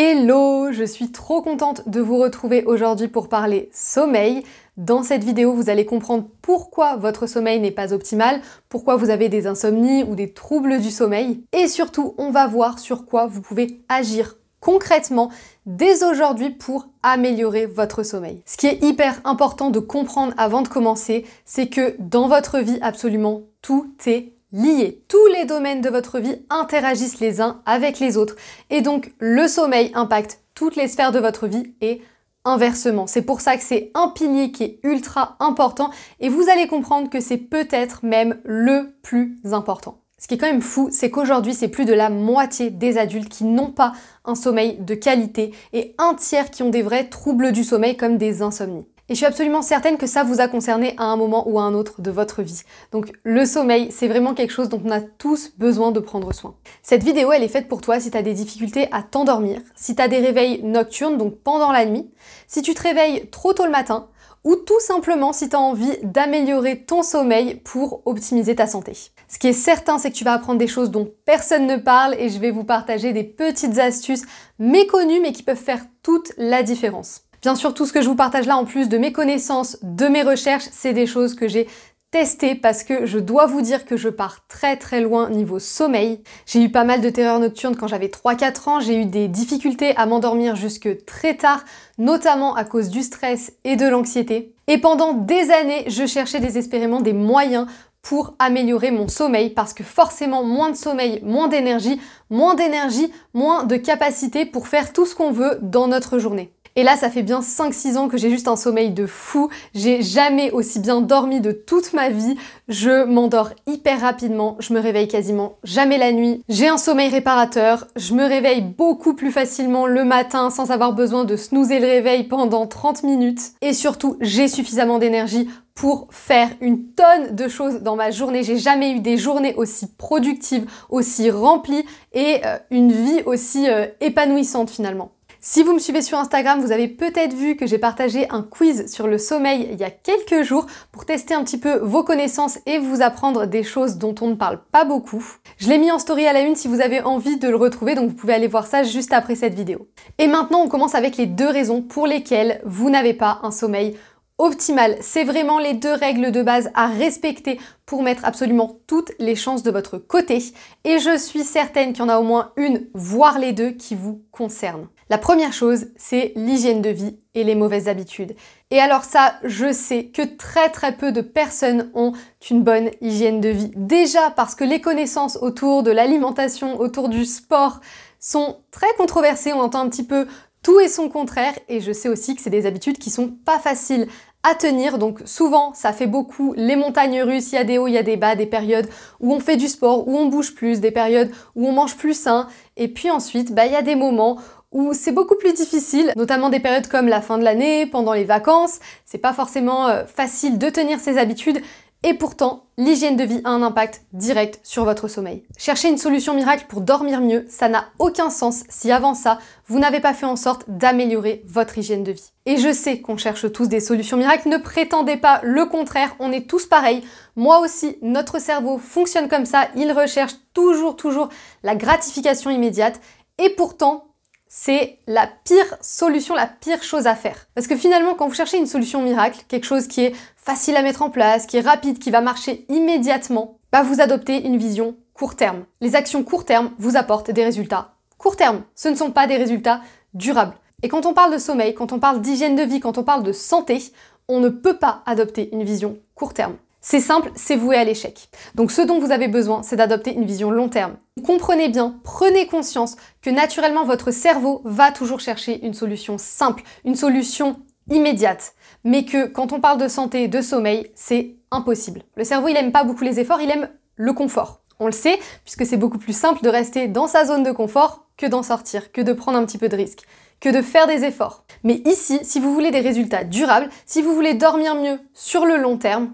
Hello, je suis trop contente de vous retrouver aujourd'hui pour parler sommeil. Dans cette vidéo, vous allez comprendre pourquoi votre sommeil n'est pas optimal, pourquoi vous avez des insomnies ou des troubles du sommeil. Et surtout, on va voir sur quoi vous pouvez agir concrètement dès aujourd'hui pour améliorer votre sommeil. Ce qui est hyper important de comprendre avant de commencer, c'est que dans votre vie, absolument tout est lié. Tous les domaines de votre vie interagissent les uns avec les autres. Et donc, le sommeil impacte toutes les sphères de votre vie et inversement. C'est pour ça que c'est un pilier qui est ultra important et vous allez comprendre que c'est peut-être même le plus important. Ce qui est quand même fou, c'est qu'aujourd'hui, c'est plus de la moitié des adultes qui n'ont pas un sommeil de qualité et un tiers qui ont des vrais troubles du sommeil comme des insomnies. Et je suis absolument certaine que ça vous a concerné à un moment ou à un autre de votre vie. Donc le sommeil, c'est vraiment quelque chose dont on a tous besoin de prendre soin. Cette vidéo, elle est faite pour toi si tu as des difficultés à t'endormir, si tu as des réveils nocturnes, donc pendant la nuit, si tu te réveilles trop tôt le matin, ou tout simplement si tu as envie d'améliorer ton sommeil pour optimiser ta santé. Ce qui est certain, c'est que tu vas apprendre des choses dont personne ne parle et je vais vous partager des petites astuces méconnues mais qui peuvent faire toute la différence. Bien sûr, tout ce que je vous partage là, en plus de mes connaissances, de mes recherches, c'est des choses que j'ai testées parce que je dois vous dire que je pars très loin niveau sommeil. J'ai eu pas mal de terreurs nocturnes quand j'avais 3-4 ans, j'ai eu des difficultés à m'endormir jusque très tard, notamment à cause du stress et de l'anxiété. Et pendant des années, je cherchais désespérément des moyens pour améliorer mon sommeil parce que forcément moins de sommeil, moins d'énergie, moins de capacité pour faire tout ce qu'on veut dans notre journée. Et là, ça fait bien 5-6 ans que j'ai juste un sommeil de fou. J'ai jamais aussi bien dormi de toute ma vie. Je m'endors hyper rapidement. Je me réveille quasiment jamais la nuit. J'ai un sommeil réparateur. Je me réveille beaucoup plus facilement le matin sans avoir besoin de snoozer le réveil pendant 30 minutes. Et surtout, j'ai suffisamment d'énergie pour faire une tonne de choses dans ma journée. J'ai jamais eu des journées aussi productives, aussi remplies et une vie aussi épanouissante finalement. Si vous me suivez sur Instagram, vous avez peut-être vu que j'ai partagé un quiz sur le sommeil il y a quelques jours pour tester un petit peu vos connaissances et vous apprendre des choses dont on ne parle pas beaucoup. Je l'ai mis en story à la une si vous avez envie de le retrouver, donc vous pouvez aller voir ça juste après cette vidéo. Et maintenant, on commence avec les 2 raisons pour lesquelles vous n'avez pas un sommeil optimal. C'est vraiment les 2 règles de base à respecter pour mettre absolument toutes les chances de votre côté. Et je suis certaine qu'il y en a au moins une, voire les 2, qui vous concernent. La première chose, c'est l'hygiène de vie et les mauvaises habitudes. Et alors ça, je sais que très peu de personnes ont une bonne hygiène de vie. Déjà parce que les connaissances autour de l'alimentation, autour du sport sont très controversées. On entend un petit peu tout et son contraire. Et je sais aussi que c'est des habitudes qui sont pas faciles à tenir, donc souvent ça fait beaucoup les montagnes russes, il y a des hauts, il y a des bas, des périodes où on fait du sport, où on bouge plus, des périodes où on mange plus sain, et puis ensuite il y a des moments où c'est beaucoup plus difficile, notamment des périodes comme la fin de l'année, pendant les vacances, c'est pas forcément facile de tenir ses habitudes, et pourtant l'hygiène de vie a un impact direct sur votre sommeil. Chercher une solution miracle pour dormir mieux, ça n'a aucun sens si avant ça, vous n'avez pas fait en sorte d'améliorer votre hygiène de vie. Et je sais qu'on cherche tous des solutions miracles, ne prétendez pas le contraire, on est tous pareils. Moi aussi, notre cerveau fonctionne comme ça, il recherche toujours la gratification immédiate, et pourtant, c'est la pire solution, la pire chose à faire. Parce que finalement, quand vous cherchez une solution miracle, quelque chose qui est facile à mettre en place, qui est rapide, qui va marcher immédiatement, vous adoptez une vision court terme. Les actions court terme vous apportent des résultats court terme. Ce ne sont pas des résultats durables. Et quand on parle de sommeil, quand on parle d'hygiène de vie, quand on parle de santé, on ne peut pas adopter une vision court terme. C'est simple, c'est voué à l'échec. Donc ce dont vous avez besoin, c'est d'adopter une vision long terme. Comprenez bien, prenez conscience que naturellement votre cerveau va toujours chercher une solution simple, une solution immédiate. Mais que quand on parle de santé et de sommeil, c'est impossible. Le cerveau, il aime pas beaucoup les efforts, il aime le confort. On le sait, puisque c'est beaucoup plus simple de rester dans sa zone de confort que d'en sortir, que de prendre un petit peu de risque, que de faire des efforts. Mais ici, si vous voulez des résultats durables, si vous voulez dormir mieux sur le long terme,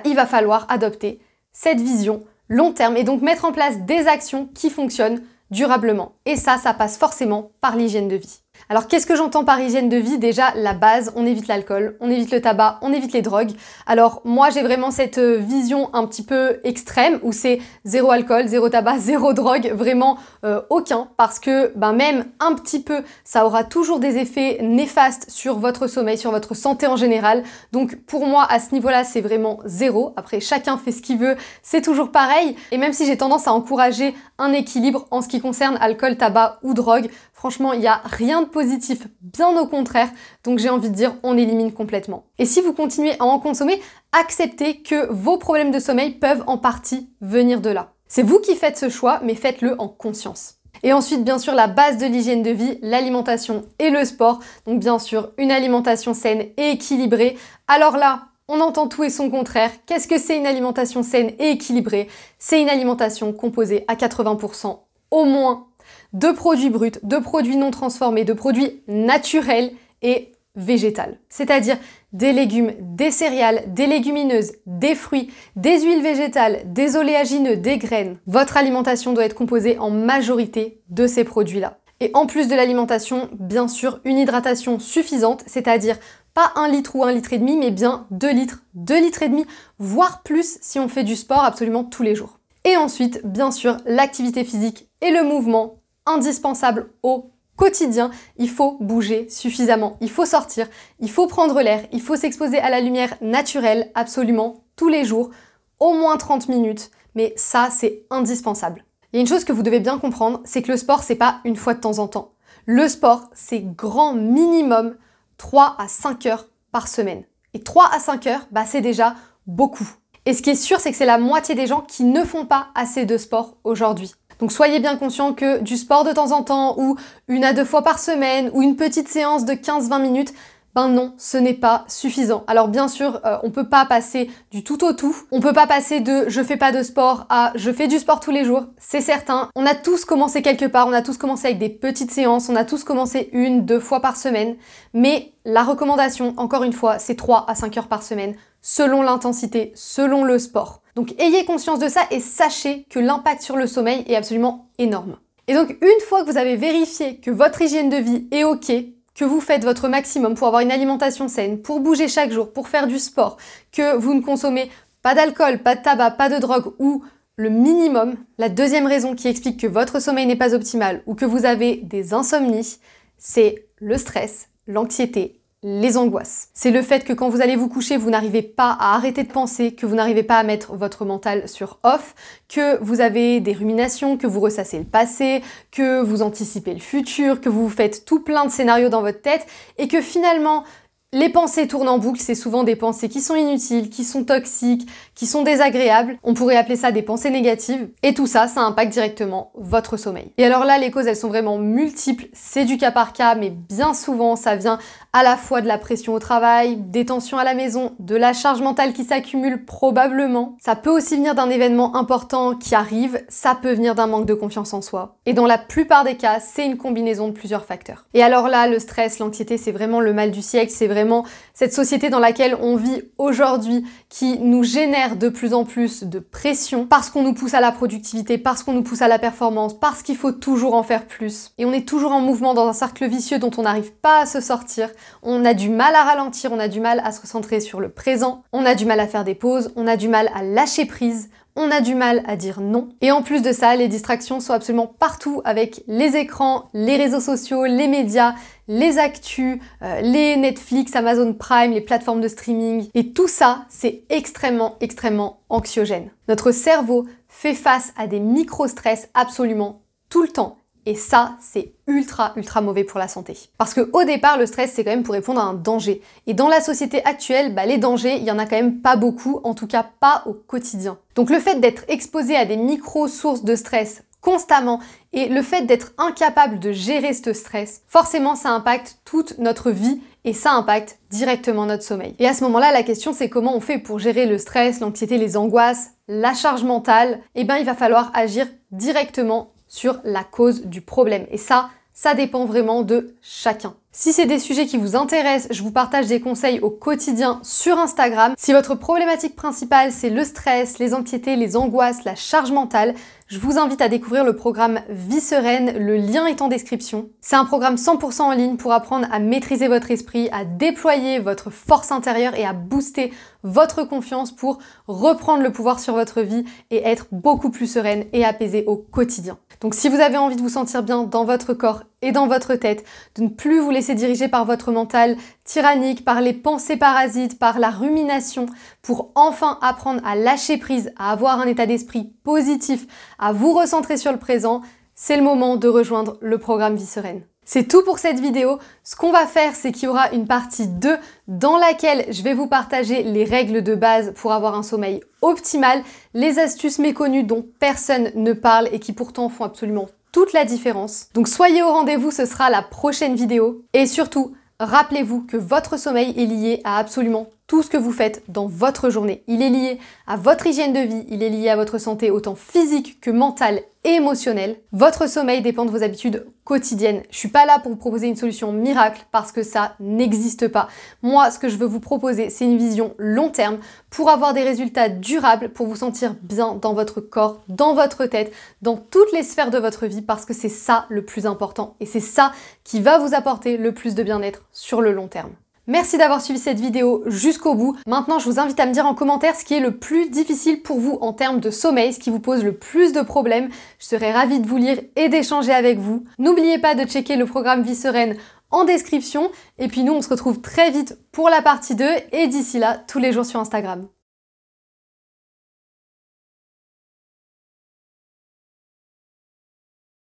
il va falloir adopter cette vision long terme et donc mettre en place des actions qui fonctionnent durablement. Et ça passe forcément par l'hygiène de vie. Alors qu'est-ce que j'entends par hygiène de vie? Déjà, la base, on évite l'alcool, on évite le tabac, on évite les drogues. Alors moi, j'ai vraiment cette vision un petit peu extrême où c'est zéro alcool, zéro tabac, zéro drogue, vraiment aucun, parce que même un petit peu, ça aura toujours des effets néfastes sur votre sommeil, sur votre santé en général. Donc pour moi, à ce niveau-là, c'est vraiment zéro. Après, chacun fait ce qu'il veut, c'est toujours pareil. Et même si j'ai tendance à encourager un équilibre en ce qui concerne alcool, tabac ou drogue, franchement, il n'y a rien de positif, bien au contraire. Donc j'ai envie de dire, on élimine complètement. Et si vous continuez à en consommer, acceptez que vos problèmes de sommeil peuvent en partie venir de là. C'est vous qui faites ce choix, mais faites-le en conscience. Et ensuite, bien sûr, la base de l'hygiène de vie, l'alimentation et le sport. Donc bien sûr, une alimentation saine et équilibrée. Alors là, on entend tout et son contraire. Qu'est-ce que c'est une alimentation saine et équilibrée? C'est une alimentation composée à 80% au moins de produits bruts, de produits non transformés, de produits naturels et végétales. C'est-à-dire des légumes, des céréales, des légumineuses, des fruits, des huiles végétales, des oléagineux, des graines. Votre alimentation doit être composée en majorité de ces produits-là. Et en plus de l'alimentation, bien sûr, une hydratation suffisante, c'est-à-dire pas 1 litre ou 1,5 litre, mais bien 2 litres, 2,5 litres, voire plus si on fait du sport absolument tous les jours. Et ensuite, bien sûr, l'activité physique et le mouvement, indispensable au quotidien. Il faut bouger suffisamment, il faut sortir, il faut prendre l'air, il faut s'exposer à la lumière naturelle absolument tous les jours, au moins 30 minutes, mais ça, c'est indispensable. Il y a une chose que vous devez bien comprendre, c'est que le sport, c'est pas une fois de temps en temps. Le sport, c'est grand minimum 3 à 5 heures par semaine. Et 3 à 5 heures, c'est déjà beaucoup. Et ce qui est sûr, c'est que c'est la moitié des gens qui ne font pas assez de sport aujourd'hui. Donc soyez bien conscients que du sport de temps en temps ou 1 à 2 fois par semaine ou une petite séance de 15-20 minutes, non, ce n'est pas suffisant. Alors bien sûr, on peut pas passer du tout au tout. On peut pas passer de je fais pas de sport à je fais du sport tous les jours, c'est certain. On a tous commencé quelque part, on a tous commencé avec des petites séances, on a tous commencé 1-2 fois par semaine. Mais la recommandation, encore une fois, c'est 3 à 5 heures par semaine, selon l'intensité, selon le sport. Donc ayez conscience de ça et sachez que l'impact sur le sommeil est absolument énorme. Et donc une fois que vous avez vérifié que votre hygiène de vie est OK, que vous faites votre maximum pour avoir une alimentation saine, pour bouger chaque jour, pour faire du sport, que vous ne consommez pas d'alcool, pas de tabac, pas de drogue ou le minimum, la deuxième raison qui explique que votre sommeil n'est pas optimal ou que vous avez des insomnies, c'est le stress, l'anxiété, les angoisses. C'est le fait que quand vous allez vous coucher, vous n'arrivez pas à arrêter de penser, que vous n'arrivez pas à mettre votre mental sur off, que vous avez des ruminations, que vous ressassez le passé, que vous anticipez le futur, que vous faites tout plein de scénarios dans votre tête et que finalement, les pensées tournent en boucle, c'est souvent des pensées qui sont inutiles, qui sont toxiques, qui sont désagréables. On pourrait appeler ça des pensées négatives. Et tout ça, ça impacte directement votre sommeil. Et alors là, les causes, elles sont vraiment multiples. C'est du cas par cas, mais bien souvent, ça vient à la fois de la pression au travail, des tensions à la maison, de la charge mentale qui s'accumule probablement. Ça peut aussi venir d'un événement important qui arrive. Ça peut venir d'un manque de confiance en soi. Et dans la plupart des cas, c'est une combinaison de plusieurs facteurs. Et alors là, le stress, l'anxiété, c'est vraiment le mal du siècle. C'est vraiment cette société dans laquelle on vit aujourd'hui qui nous génère de plus en plus de pression parce qu'on nous pousse à la productivité, parce qu'on nous pousse à la performance, parce qu'il faut toujours en faire plus. Et on est toujours en mouvement dans un cercle vicieux dont on n'arrive pas à se sortir. On a du mal à ralentir, on a du mal à se recentrer sur le présent, on a du mal à faire des pauses, on a du mal à lâcher prise. On a du mal à dire non. Et en plus de ça, les distractions sont absolument partout avec les écrans, les réseaux sociaux, les médias, les actus, les Netflix, Amazon Prime, les plateformes de streaming. Et tout ça, c'est extrêmement, extrêmement anxiogène. Notre cerveau fait face à des micro-stress absolument tout le temps. Et ça, c'est ultra, ultra mauvais pour la santé. Parce que au départ, le stress, c'est quand même pour répondre à un danger. Et dans la société actuelle, les dangers, il y en a quand même pas beaucoup, en tout cas pas au quotidien. Donc le fait d'être exposé à des micro-sources de stress constamment et le fait d'être incapable de gérer ce stress, forcément, ça impacte toute notre vie et ça impacte directement notre sommeil. Et à ce moment-là, la question, c'est comment on fait pour gérer le stress, l'anxiété, les angoisses, la charge mentale. Eh bien, il va falloir agir directement sur la cause du problème. Et ça dépend vraiment de chacun. Si c'est des sujets qui vous intéressent, je vous partage des conseils au quotidien sur Instagram. Si votre problématique principale, c'est le stress, les anxiétés, les angoisses, la charge mentale, je vous invite à découvrir le programme Vie Sereine, le lien est en description. C'est un programme 100% en ligne pour apprendre à maîtriser votre esprit, à déployer votre force intérieure et à booster votre confiance pour reprendre le pouvoir sur votre vie et être beaucoup plus sereine et apaisée au quotidien. Donc si vous avez envie de vous sentir bien dans votre corps et dans votre tête, de ne plus vous laisser diriger par votre mental tyrannique, par les pensées parasites, par la rumination, pour enfin apprendre à lâcher prise, à avoir un état d'esprit positif, à vous recentrer sur le présent, c'est le moment de rejoindre le programme Vie Sereine. C'est tout pour cette vidéo. Ce qu'on va faire, c'est qu'il y aura une partie 2 dans laquelle je vais vous partager les règles de base pour avoir un sommeil optimal, les astuces méconnues dont personne ne parle et qui pourtant font absolument toute la différence. Donc soyez au rendez-vous, ce sera la prochaine vidéo. Et surtout, rappelez-vous que votre sommeil est lié à absolument tout ce que vous faites dans votre journée. Il est lié à votre hygiène de vie, il est lié à votre santé autant physique que mentale et émotionnelle. Votre sommeil dépend de vos habitudes quotidiennes. Je suis pas là pour vous proposer une solution miracle parce que ça n'existe pas. Moi, ce que je veux vous proposer, c'est une vision long terme pour avoir des résultats durables, pour vous sentir bien dans votre corps, dans votre tête, dans toutes les sphères de votre vie parce que c'est ça le plus important et c'est ça qui va vous apporter le plus de bien-être sur le long terme. Merci d'avoir suivi cette vidéo jusqu'au bout. Maintenant, je vous invite à me dire en commentaire ce qui est le plus difficile pour vous en termes de sommeil, ce qui vous pose le plus de problèmes. Je serai ravie de vous lire et d'échanger avec vous. N'oubliez pas de checker le programme Vie Sereine en description. Et puis nous, on se retrouve très vite pour la partie 2 et d'ici là, tous les jours sur Instagram.